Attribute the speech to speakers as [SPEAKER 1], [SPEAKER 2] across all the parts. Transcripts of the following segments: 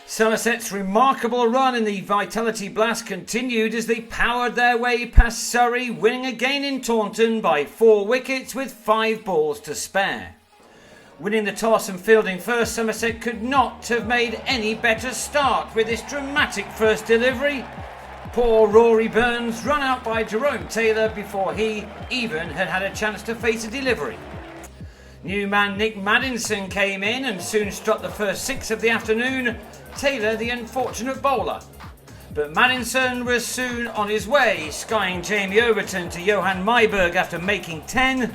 [SPEAKER 1] Somerset's remarkable run in the Vitality Blast continued as they powered their way past Surrey, winning again in Taunton by 4 wickets with 5 balls to spare. Winning the toss and fielding first, Somerset could not have made any better start with this dramatic first delivery. Poor Rory Burns run out by Jerome Taylor before he even had a chance to face a delivery. New man Nick Maddinson came in and soon struck the first 6 of the afternoon, Taylor the unfortunate bowler. But Maddinson was soon on his way, skying Jamie Overton to Johan Myberg after making 10.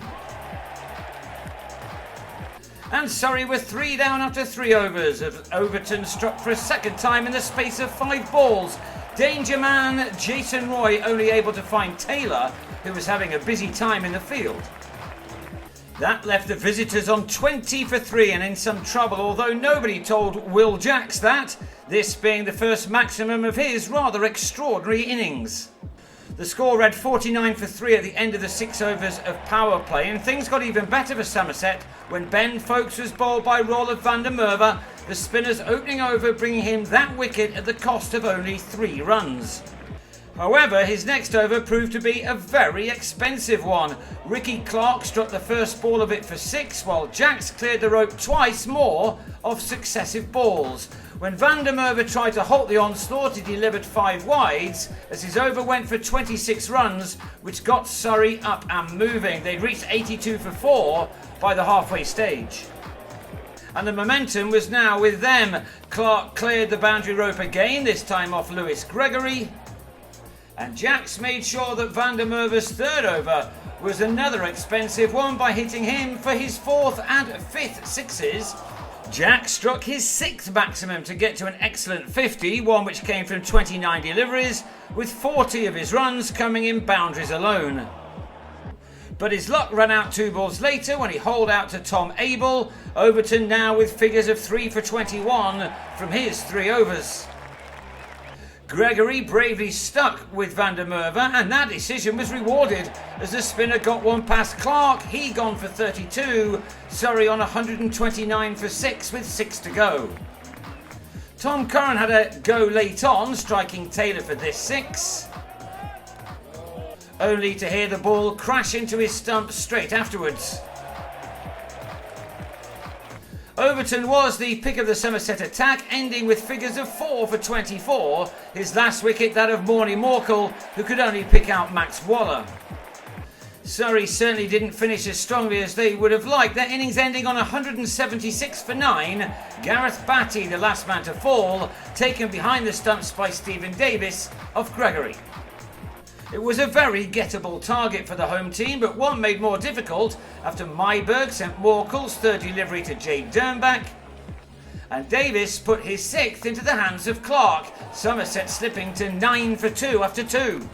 [SPEAKER 1] And Surrey were 3 down after 3 overs as Overton struck for a second time in the space of 5 balls. Danger man Jason Roy only able to find Taylor, who was having a busy time in the field. That left the visitors on 20 for 3 and in some trouble, although nobody told Will Jacks that, this being the first maximum of his rather extraordinary innings. The score read 49 for 3 at the end of the 6 overs of power play, and things got even better for Somerset when Ben Foakes was bowled by Roelof van der Merwe, the spinners opening over, bringing him that wicket at the cost of only 3 runs. However, his next over proved to be a very expensive one. Ricky Clark struck the first ball of it for 6, while Jacks cleared the rope twice more of successive balls. When van der Merwe tried to halt the onslaught, he delivered 5 wides as his over went for 26 runs, which got Surrey up and moving. They'd reached 82 for 4 by the halfway stage. And the momentum was now with them. Clark cleared the boundary rope again, this time off Lewis Gregory. And Jacks made sure that van der Merwe's third over was another expensive one by hitting him for his 4th and 5th sixes. Jacks struck his 6th maximum to get to an excellent 50, one which came from 29 deliveries, with 40 of his runs coming in boundaries alone. But his luck ran out 2 balls later when he holed out to Tom Abel. Overton now with figures of 3 for 21 from his 3 overs. Gregory bravely stuck with van der Merwe, and that decision was rewarded as the spinner got one past Clark. He gone for 32, Surrey on 129 for 6 with 6 to go. Tom Curran had a go late on, striking Taylor for this 6, only to hear the ball crash into his stump straight afterwards. Overton was the pick of the Somerset attack, ending with figures of 4 for 24, his last wicket that of Morne Morkel, who could only pick out Max Waller. Surrey certainly didn't finish as strongly as they would have liked, their innings ending on 176 for 9, Gareth Batty the last man to fall, taken behind the stumps by Stephen Davis of Gregory. It was a very gettable target for the home team, but one made more difficult after Myberg sent Morkel's 3rd delivery to Jade Dernbach, and Davis put his 6th into the hands of Clark, Somerset slipping to 9 for 2 after 2.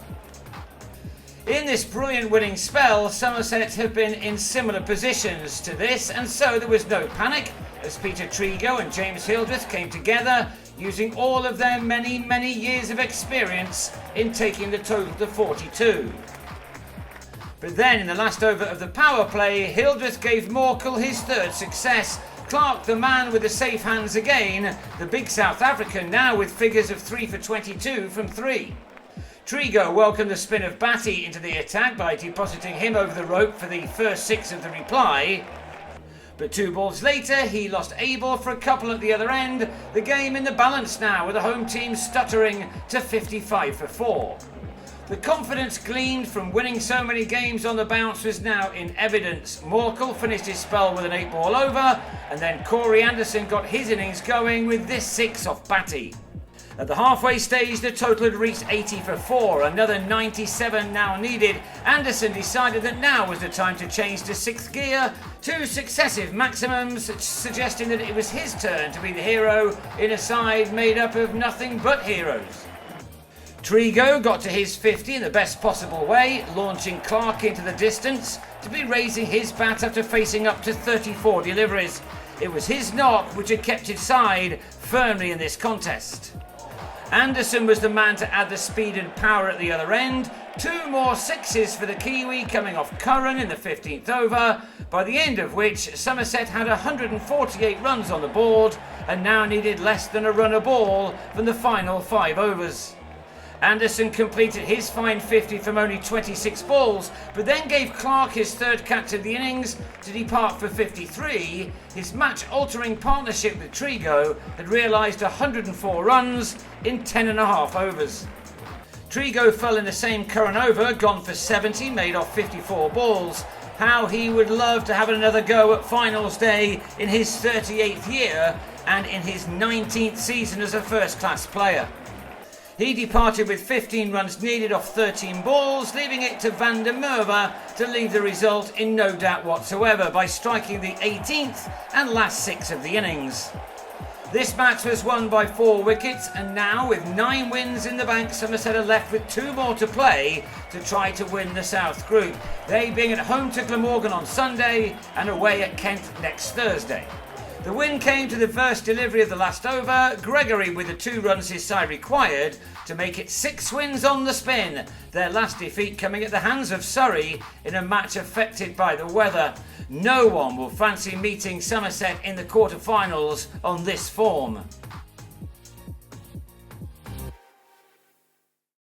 [SPEAKER 1] In this brilliant winning spell, Somerset have been in similar positions to this, and so there was no panic as Peter Trego and James Hildreth came together, using all of their many years of experience in taking the total to 42. But then in the last over of the power play, Hildreth gave Morkel his 3rd success. Clark, the man with the safe hands again, the big South African now with figures of 3 for 22 from 3. Trego welcomed the spin of Batty into the attack by depositing him over the rope for the first 6 of the reply. But 2 balls later, he lost Abel for a couple at the other end. The game in the balance now, with the home team stuttering to 55 for 4. The confidence gleaned from winning so many games on the bounce was now in evidence. Morkel finished his spell with an 8-ball over, and then Corey Anderson got his innings going with this 6 off Batty. At the halfway stage, the total had reached 80 for 4, another 97 now needed. Anderson decided that now was the time to change to 6th gear, 2 successive maximums, suggesting that it was his turn to be the hero in a side made up of nothing but heroes. Trego got to his 50 in the best possible way, launching Clark into the distance to be raising his bat after facing up to 34 deliveries. It was his knock which had kept his side firmly in this contest. Anderson was the man to add the speed and power at the other end. 2 more sixes for the Kiwi coming off Curran in the 15th over, by the end of which Somerset had 148 runs on the board and now needed less than a run a ball from the final 5 overs. Anderson completed his fine 50 from only 26 balls, but then gave Clark his third catch of the innings to depart for 53. His match-altering partnership with Trego had realised 104 runs in 10.5 overs. Trego fell in the same current over, gone for 70, made off 54 balls. How he would love to have another go at finals day in his 38th year and in his 19th season as a first-class player. He departed with 15 runs needed off 13 balls, leaving it to Van der Merwe to leave the result in no doubt whatsoever by striking the 18th and last 6 of the innings. This match was won by 4 wickets, and now with 9 wins in the bank, Somerset are left with 2 more to play to try to win the South Group, they being at home to Glamorgan on Sunday and away at Kent next Thursday. The win came to the first delivery of the last over, Gregory with the 2 runs his side required to make it 6 wins on the spin, their last defeat coming at the hands of Surrey in a match affected by the weather. No one will fancy meeting Somerset in the quarter-finals on this form.